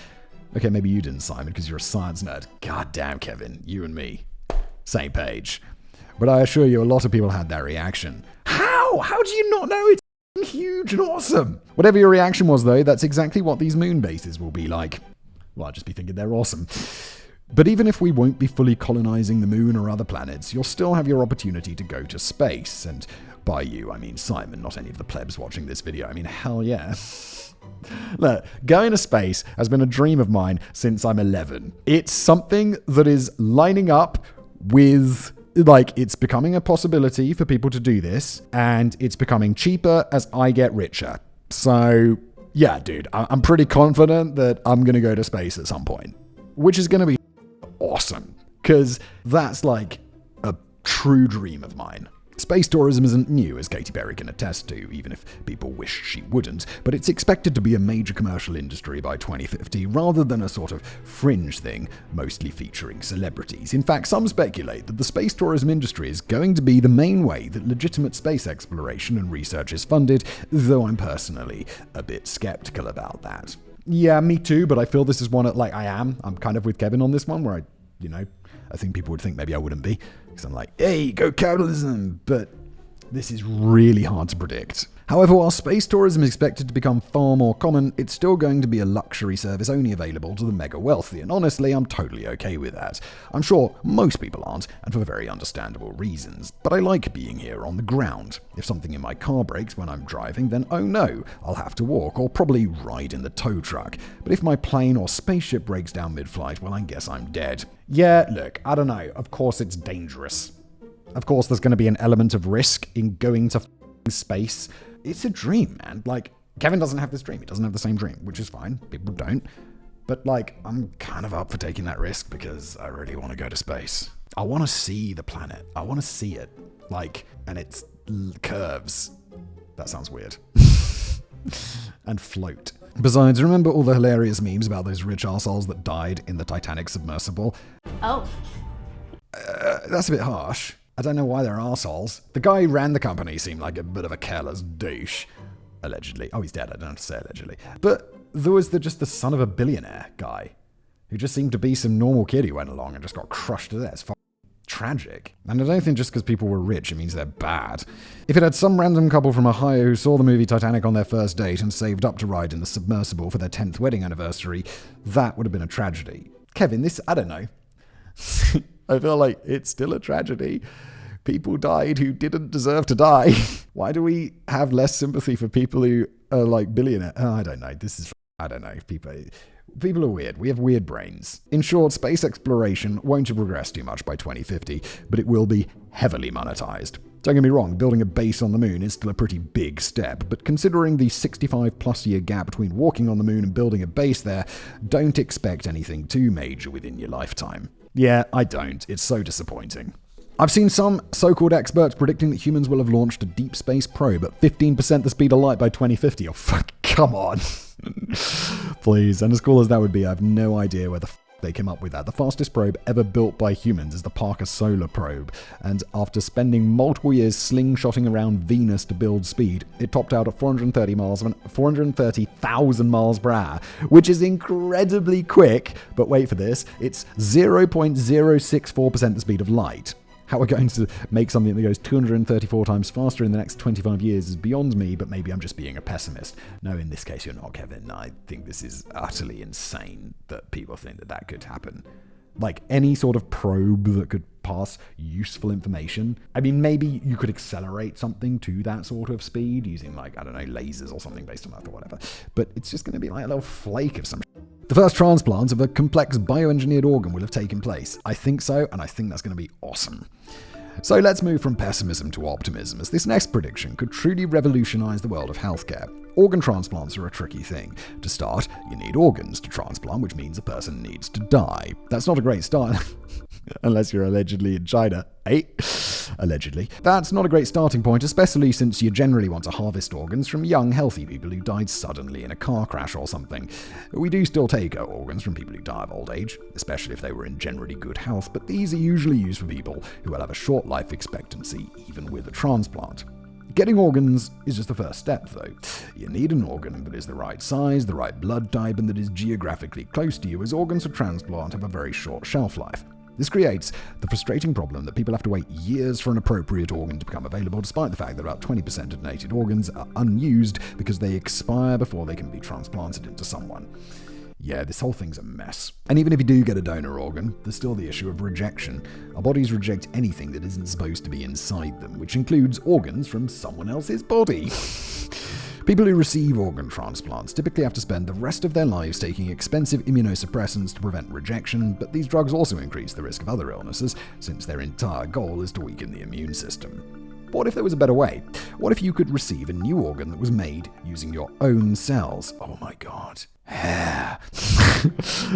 A: Okay, maybe you didn't, Simon, because you're a science nerd. God damn, Kevin, you and me. Same page. But I assure you, a lot of people had that reaction. How? How do you not know it's huge and awesome? Whatever your reaction was, though, that's exactly what these moon bases will be like. Well, I'll just be thinking they're awesome. But even if we won't be fully colonizing the moon or other planets, you'll still have your opportunity to go to space. And by you, I mean Simon, not any of the plebs watching this video. I mean, hell yeah. Look, going to space has been a dream of mine since I'm 11. It's something that is lining up with, like, it's becoming a possibility for people to do this, and it's becoming cheaper as I get richer. So, yeah, dude, I'm pretty confident that I'm going to go to space at some point, which is going to be awesome, because that's like a true dream of mine. Space tourism isn't new, as Katy Perry can attest to, even if people wish she wouldn't, but it's expected to be a major commercial industry by 2050 rather than a sort of fringe thing, mostly featuring celebrities. In fact, some speculate that the space tourism industry is going to be the main way that legitimate space exploration and research is funded, though I'm personally a bit skeptical about that. Yeah, me too, but I feel this is one I'm kind of with Kevin on this one, where I think people would think maybe I wouldn't be, because I'm like, hey, go capitalism, but this is really hard to predict. However, while space tourism is expected to become far more common, it's still going to be a luxury service only available to the mega wealthy, and honestly, I'm totally okay with that. I'm sure most people aren't, and for very understandable reasons, but I like being here on the ground. If something in my car breaks when I'm driving, then oh no, I'll have to walk, or probably ride in the tow truck. But if my plane or spaceship breaks down mid-flight, well, I guess I'm dead. Yeah, look, I don't know, of course it's dangerous. Of course there's going to be an element of risk in going to space. It's a dream, man. Like, Kevin doesn't have this dream. He doesn't have the same dream, which is fine. People don't. But, like, I'm kind of up for taking that risk because I really want to go to space. I want to see the planet. I want to see it. Like, and its curves. That sounds weird. And float. Besides, remember all the hilarious memes about those rich arseholes that died in the Titanic submersible? Oh. That's a bit harsh. I don't know why they're arseholes. The guy who ran the company seemed like a bit of a careless douche. Allegedly. Oh, he's dead. I don't have to say allegedly. But there was just the son of a billionaire guy who just seemed to be some normal kid who went along and just got crushed to death. It's tragic. And I don't think just because people were rich, it means they're bad. If it had some random couple from Ohio who saw the movie Titanic on their first date and saved up to ride in the submersible for their 10th wedding anniversary, that would have been a tragedy. Kevin, I don't know. I feel like it's still a tragedy. People died who didn't deserve to die. Why do we have less sympathy for people who are like billionaires? Oh, I don't know. I don't know. People, People are weird. We have weird brains. In short, space exploration won't have progressed too much by 2050, but it will be heavily monetized. Don't get me wrong, building a base on the moon is still a pretty big step, but considering the 65-plus year gap between walking on the moon and building a base there, don't expect anything too major within your lifetime. Yeah, I don't. It's so disappointing. I've seen some so-called experts predicting that humans will have launched a deep space probe at 15% the speed of light by 2050. Oh, fuck, come on. Please, and as cool as that would be, I have no idea where the they came up with that. The fastest probe ever built by humans is the Parker Solar Probe, and after spending multiple years slingshotting around Venus to build speed, it topped out at 430,000 miles per hour, which is incredibly quick, but wait for this, it's 0.064% the speed of light. How we're going to make something that goes 234 times faster in the next 25 years is beyond me, but maybe I'm just being a pessimist. No, in this case, you're not, Kevin. I think this is utterly insane that people think that could happen. Like, any sort of probe that could pass useful information. I mean, maybe you could accelerate something to that sort of speed using, like, I don't know, lasers or something based on that or whatever. But it's just going to be like a little flake of some The first transplant of a complex bioengineered organ will have taken place. I think so, and I think that's going to be awesome. So let's move from pessimism to optimism, as this next prediction could truly revolutionize the world of healthcare. Organ transplants are a tricky thing. To start, you need organs to transplant, which means a person needs to die. That's not a great start, unless you're allegedly in China. Allegedly. That's not a great starting point, especially since you generally want to harvest organs from young, healthy people who died suddenly in a car crash or something. We do still take organs from people who die of old age, especially if they were in generally good health, but these are usually used for people who will have a short life expectancy, even with a transplant. Getting organs is just the first step, though. You need an organ that is the right size, the right blood type, and that is geographically close to you, as organs for transplant have a very short shelf life. This creates the frustrating problem that people have to wait years for an appropriate organ to become available, despite the fact that about 20% of donated organs are unused because they expire before they can be transplanted into someone. Yeah, this whole thing's a mess. And even if you do get a donor organ, there's still the issue of rejection. Our bodies reject anything that isn't supposed to be inside them, which includes organs from someone else's body. People who receive organ transplants typically have to spend the rest of their lives taking expensive immunosuppressants to prevent rejection, but these drugs also increase the risk of other illnesses, since their entire goal is to weaken the immune system. What if there was a better way? What if you could receive a new organ that was made using your own cells? Oh my god.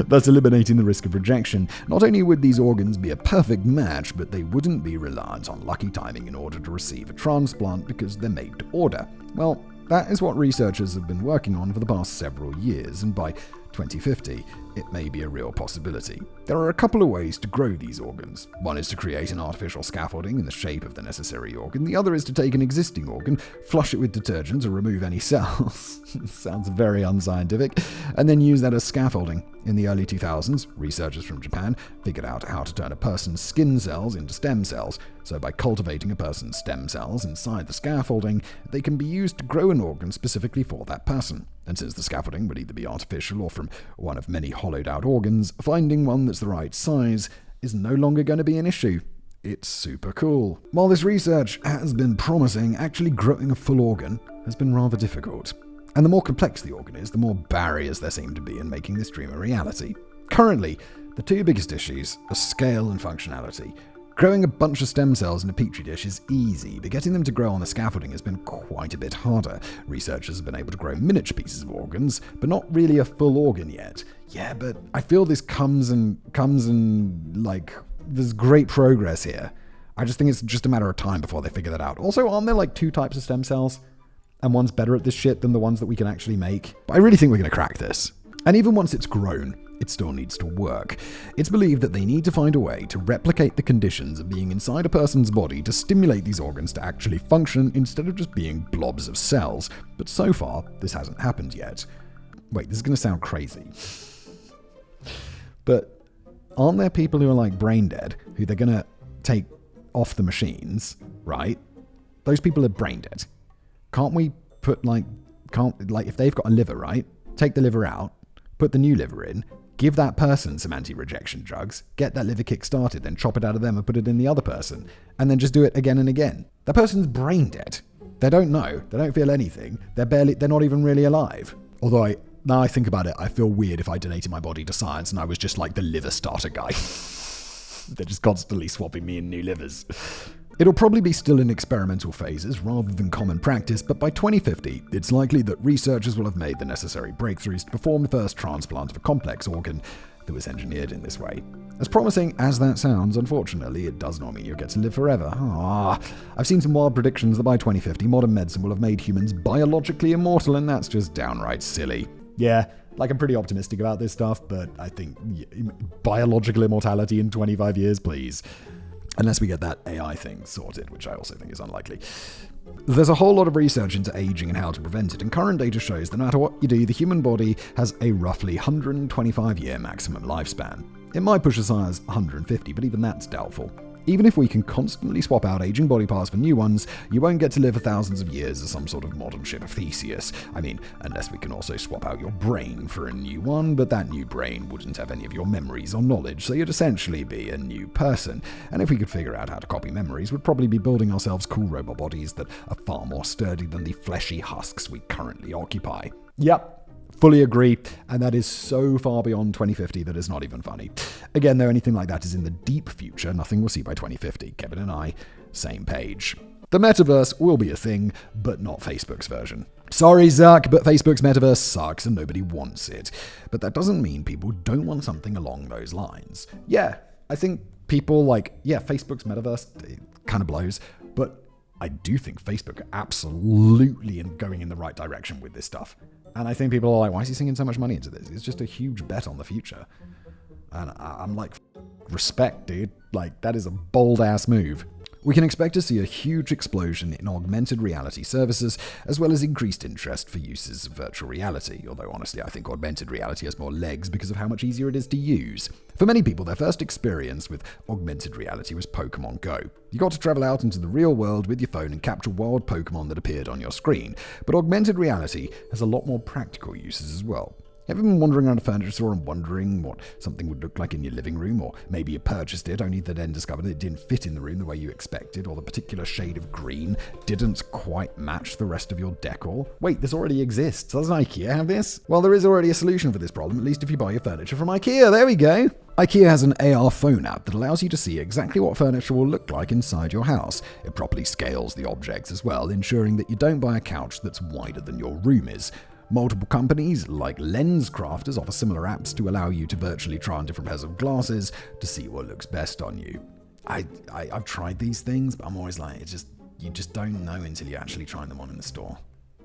A: Thus eliminating the risk of rejection. Not only would these organs be a perfect match, but they wouldn't be reliant on lucky timing in order to receive a transplant because they're made to order. Well, that is what researchers have been working on for the past several years, and by 2050, it may be a real possibility. There are a couple of ways to grow these organs. One is to create an artificial scaffolding in the shape of the necessary organ. The other is to take an existing organ, flush it with detergent to remove any cells. Sounds very unscientific. And then use that as scaffolding. In the early 2000s, researchers from Japan figured out how to turn a person's skin cells into stem cells. So by cultivating a person's stem cells inside the scaffolding, they can be used to grow an organ specifically for that person. And since the scaffolding would either be artificial or from one of many hollowed out organs, finding one that's the right size is no longer going to be an issue. It's super cool. While this research has been promising, actually growing a full organ has been rather difficult. And the more complex the organ is, the more barriers there seem to be in making this dream a reality. Currently, the two biggest issues are scale and functionality. Growing a bunch of stem cells in a petri dish is easy, but getting them to grow on the scaffolding has been quite a bit harder. Researchers have been able to grow miniature pieces of organs, but not really a full organ yet. Yeah, but I feel this comes and like, there's great progress here. I just think it's just a matter of time before they figure that out. Also, aren't there like two types of stem cells? And one's better at this shit than the ones that we can actually make? But I really think we're going to crack this. And even once it's grown, it still needs to work. It's believed that they need to find a way to replicate the conditions of being inside a person's body to stimulate these organs to actually function instead of just being blobs of cells. But so far, this hasn't happened yet. Wait, this is going to sound crazy. But aren't there people who are like brain dead, who they're going to take off the machines, right? Those people are brain dead. Can't we put if they've got a liver, right? Take the liver out, put the new liver in, give that person some anti-rejection drugs, get that liver kick-started, then chop it out of them and put it in the other person, and then just do it again and again. That person's brain dead. They don't know. They don't feel anything. They're not even really alive. Although Now I think about it, I feel weird if I donated my body to science and I was just like the liver starter guy. They're just constantly swapping me in new livers. It'll probably be still in experimental phases rather than common practice, but by 2050, it's likely that researchers will have made the necessary breakthroughs to perform the first transplant of a complex organ that was engineered in this way. As promising as that sounds, unfortunately, it does not mean you'll get to live forever. I've seen some wild predictions that by 2050, modern medicine will have made humans biologically immortal, and that's just downright silly. Yeah, like I'm pretty optimistic about this stuff, but I think biological immortality in 25 years, please. Unless we get that AI thing sorted, which I also think is unlikely. There's a whole lot of research into aging and how to prevent it, and current data shows that no matter what you do, the human body has a roughly 125-year maximum lifespan. It might push as high as 150, but even that's doubtful. Even if we can constantly swap out aging body parts for new ones, you won't get to live for thousands of years as some sort of modern ship of Theseus. I mean, unless we can also swap out your brain for a new one, but that new brain wouldn't have any of your memories or knowledge, so you'd essentially be a new person. And if we could figure out how to copy memories, we'd probably be building ourselves cool robot bodies that are far more sturdy than the fleshy husks we currently occupy. Yep. Fully agree, and that is so far beyond 2050 that it's not even funny. Again, though, anything like that is in the deep future. Nothing we'll see by 2050. Kevin and I, same page. The metaverse will be a thing, but not Facebook's version. Sorry, Zuck, but Facebook's metaverse sucks and nobody wants it. But that doesn't mean people don't want something along those lines. Yeah, I think people Facebook's metaverse, it kind of blows, but I do think Facebook are absolutely going in the right direction with this stuff. And I think people are like, why is he sinking so much money into this? It's just a huge bet on the future. And I'm like, respect, dude. Like, that is a bold-ass move. We can expect to see a huge explosion in augmented reality services, as well as increased interest for uses of virtual reality, although honestly I think augmented reality has more legs because of how much easier it is to use. For many people, their first experience with augmented reality was Pokemon Go. You got to travel out into the real world with your phone and capture wild Pokemon that appeared on your screen, but augmented reality has a lot more practical uses as well. Have you been wandering around a furniture store and wondering what something would look like in your living room? Or maybe you purchased it only to then discover that it didn't fit in the room the way you expected, or the particular shade of green didn't quite match the rest of your decor? Wait, this already exists. Doesn't IKEA have this? Well, there is already a solution for this problem, at least if you buy your furniture from IKEA. There we go. IKEA has an AR phone app that allows you to see exactly what furniture will look like inside your house. It properly scales the objects as well, ensuring that you don't buy a couch that's wider than your room is. Multiple companies like LensCrafters offer similar apps to allow you to virtually try on different pairs of glasses to see what looks best on you. I've tried these things, but I'm always like, you just don't know until you actually try them on in the store.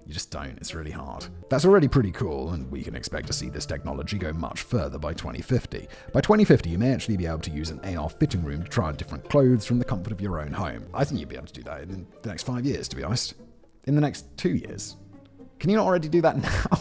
A: You just don't. It's really hard. That's already pretty cool, and we can expect to see this technology go much further by 2050. By 2050, you may actually be able to use an AR fitting room to try on different clothes from the comfort of your own home. I think you'd be able to do that in the next 5 years, to be honest. In the next 2 years. Can you not already do that now?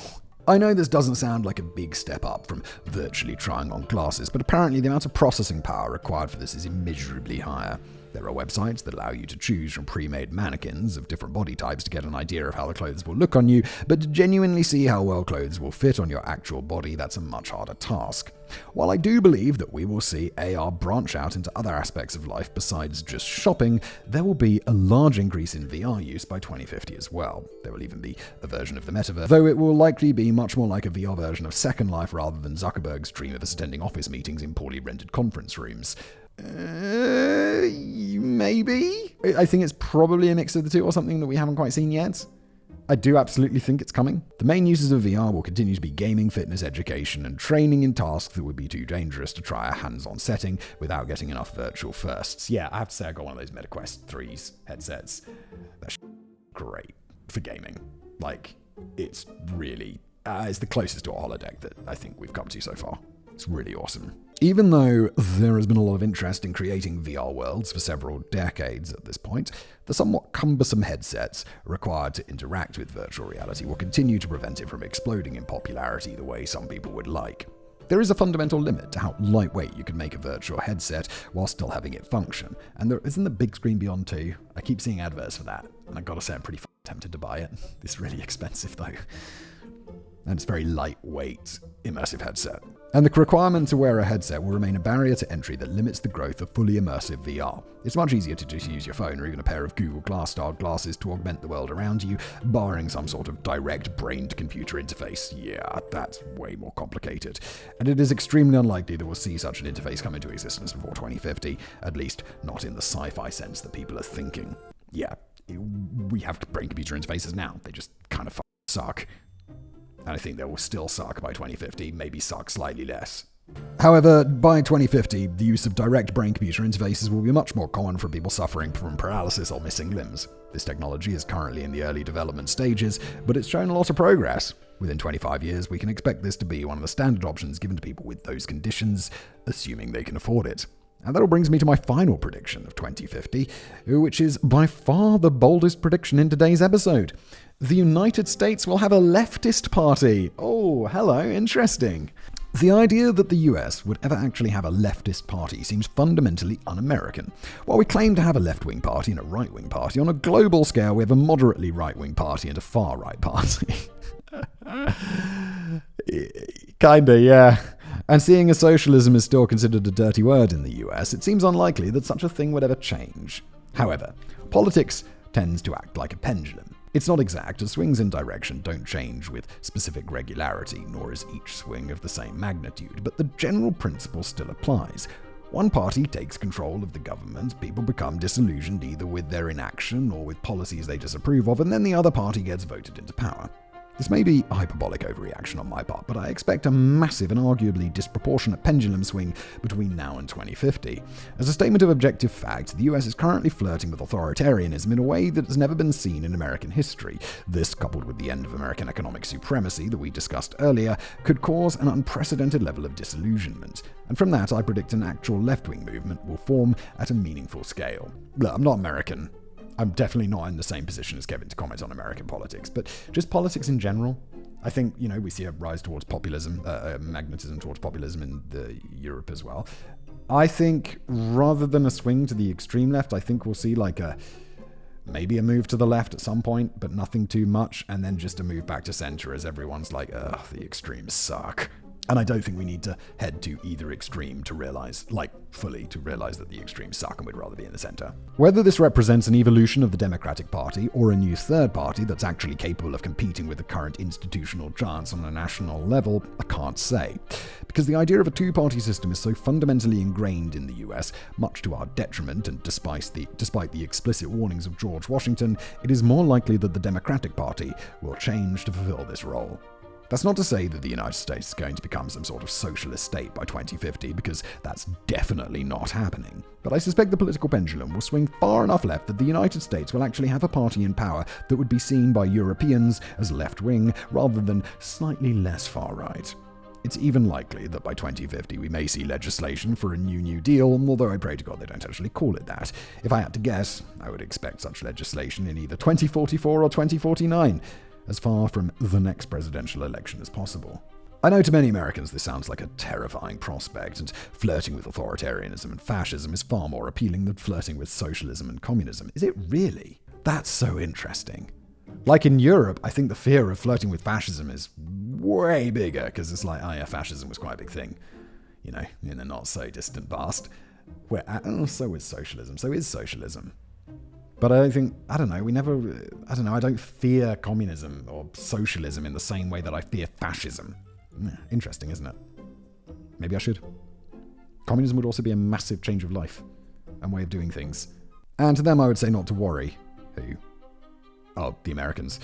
A: I know this doesn't sound like a big step up from virtually trying on glasses, but apparently the amount of processing power required for this is immeasurably higher. There are websites that allow you to choose from pre-made mannequins of different body types to get an idea of how the clothes will look on you, but to genuinely see how well clothes will fit on your actual body, that's a much harder task. While I do believe that we will see AR branch out into other aspects of life besides just shopping, there will be a large increase in VR use by 2050 as well. There will even be a version of the metaverse, though it will likely be much more like a VR version of Second Life rather than Zuckerberg's dream of us attending office meetings in poorly rendered conference rooms. Maybe? I think it's probably a mix of the two or something that we haven't quite seen yet. I do absolutely think it's coming. The main uses of VR will continue to be gaming, fitness, education, and training in tasks that would be too dangerous to try a hands-on setting without getting enough virtual firsts. Yeah, I have to say I got one of those MetaQuest 3's headsets. That's great for gaming. Like, it's really... it's the closest to a holodeck that I think we've come to so far. It's really awesome. Even though there has been a lot of interest in creating VR worlds for several decades at this point, the somewhat cumbersome headsets required to interact with virtual reality will continue to prevent it from exploding in popularity the way some people would like. There is a fundamental limit to how lightweight you can make a virtual headset while still having it function, and there isn't the big screen beyond 2. I keep seeing adverts for that, and I gotta say I'm pretty tempted to buy it. It's really expensive though. And it's very lightweight, immersive headset. And the requirement to wear a headset will remain a barrier to entry that limits the growth of fully immersive VR. It's much easier to just use your phone or even a pair of Google Glass-style glasses to augment the world around you, barring some sort of direct brain-to-computer interface. Yeah, that's way more complicated. And it is extremely unlikely that we'll see such an interface come into existence before 2050, at least not in the sci-fi sense that people are thinking. Yeah, we have brain-computer interfaces now. They just kind of suck. And I think they will still suck by 2050, maybe suck slightly less. However, by 2050, the use of direct brain-computer interfaces will be much more common for people suffering from paralysis or missing limbs. This technology is currently in the early development stages, but it's shown a lot of progress. Within 25 years, we can expect this to be one of the standard options given to people with those conditions, assuming they can afford it. And that all brings me to my final prediction of 2050, which is by far the boldest prediction in today's episode. The United States will have a leftist party. Oh, hello, interesting. The idea that the US would ever actually have a leftist party seems fundamentally un-American. While we claim to have a left-wing party and a right-wing party, on a global scale we have a moderately right-wing party and a far-right party. Kinda, yeah. And seeing as socialism is still considered a dirty word in the US, it seems unlikely that such a thing would ever change. However, politics tends to act like a pendulum. It's not exact, as swings in direction don't change with specific regularity, nor is each swing of the same magnitude, but the general principle still applies. One party takes control of the government, people become disillusioned either with their inaction or with policies they disapprove of, and then the other party gets voted into power. This may be a hyperbolic overreaction on my part, but I expect a massive and arguably disproportionate pendulum swing between now and 2050. As a statement of objective fact, the US is currently flirting with authoritarianism in a way that has never been seen in American history. This, coupled with the end of American economic supremacy that we discussed earlier, could cause an unprecedented level of disillusionment. And from that, I predict an actual left-wing movement will form at a meaningful scale. Look, I'm not American. I'm definitely not in the same position as Kevin to comment on American politics, but just politics in general. I think, we see a rise towards populism, magnetism towards populism in Europe as well. I think rather than a swing to the extreme left, I think we'll see maybe a move to the left at some point, but nothing too much, and then just a move back to center as everyone's like, ugh, the extremes suck. And I don't think we need to head to either extreme to realize, fully to realize that the extremes suck and we'd rather be in the center. Whether this represents an evolution of the Democratic Party or a new third party that's actually capable of competing with the current institutional giants on a national level, I can't say. Because the idea of a two-party system is so fundamentally ingrained in the US, much to our detriment, and despite the explicit warnings of George Washington, it is more likely that the Democratic Party will change to fulfill this role. That's not to say that the United States is going to become some sort of socialist state by 2050, because that's definitely not happening. But I suspect the political pendulum will swing far enough left that the United States will actually have a party in power that would be seen by Europeans as left-wing rather than slightly less far-right. It's even likely that by 2050 we may see legislation for a New Deal, although I pray to God they don't actually call it that. If I had to guess, I would expect such legislation in either 2044 or 2049. As far from the next presidential election as possible. I know to many Americans this sounds like a terrifying prospect, and flirting with authoritarianism and fascism is far more appealing than flirting with socialism and communism. Is it really? That's so interesting. Like in Europe, I think the fear of flirting with fascism is way bigger, because it's like, oh yeah, fascism was quite a big thing, in the not so distant past. So is socialism. But I don't fear communism or socialism in the same way that I fear fascism. Interesting, isn't it? Maybe I should. Communism would also be a massive change of life and way of doing things. And to them I would say not to worry. Who? Oh, the Americans,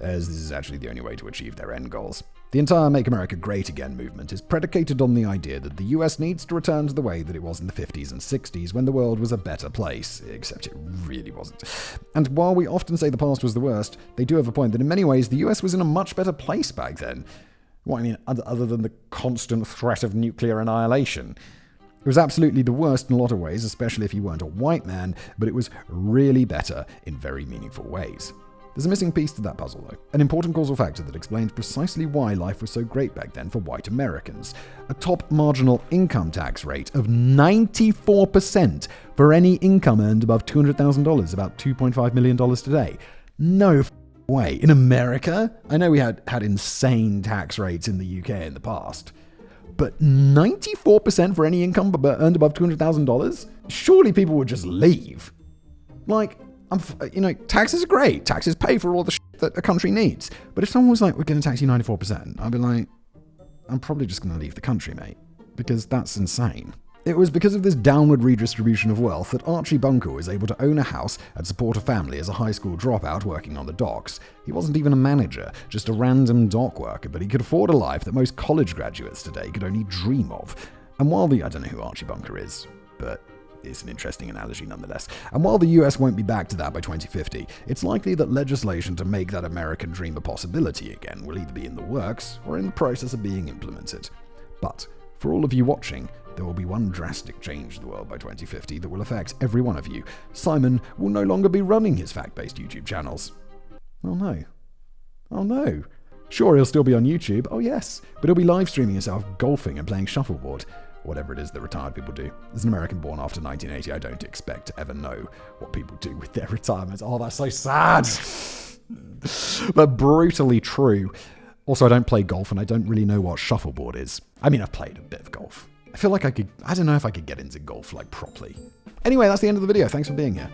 A: as this is actually the only way to achieve their end goals. The entire Make America Great Again movement is predicated on the idea that the US needs to return to the way that it was in the 50s and 60s when the world was a better place, except it really wasn't. And while we often say the past was the worst, they do have a point that in many ways the US was in a much better place back then. Other than the constant threat of nuclear annihilation. It was absolutely the worst in a lot of ways, especially if you weren't a white man, but it was really better in very meaningful ways. There's a missing piece to that puzzle, though. An important causal factor that explains precisely why life was so great back then for white Americans. A top marginal income tax rate of 94% for any income earned above $200,000, about $2.5 million today. No way. In America? I know we had insane tax rates in the UK in the past. But 94% for any income earned above $200,000? Surely people would just leave. Like, taxes are great. Taxes pay for all the shit that a country needs. But if someone was like, we're going to tax you 94%, I'd be like, I'm probably just going to leave the country, mate. Because that's insane. It was because of this downward redistribution of wealth that Archie Bunker was able to own a house and support a family as a high school dropout working on the docks. He wasn't even a manager, just a random dock worker, but he could afford a life that most college graduates today could only dream of. And while I don't know who Archie Bunker is, but it's an interesting analogy nonetheless. And while the US won't be back to that by 2050, it's likely that legislation to make that American dream a possibility again will either be in the works or in the process of being implemented. But for all of you watching, there will be one drastic change in the world by 2050 that will affect every one of you. Simon will no longer be running his fact-based YouTube channels. Oh no. Oh no. Sure, he'll still be on YouTube. Oh yes. But he'll be live streaming himself golfing and playing shuffleboard. Whatever it is that retired people do. As an American born after 1980, I don't expect to ever know what people do with their retirement. Oh, that's so sad. But brutally true. Also, I don't play golf and I don't really know what shuffleboard is. I mean, I've played a bit of golf. I feel like I don't know if I could get into golf like properly. Anyway, that's the end of the video. Thanks for being here.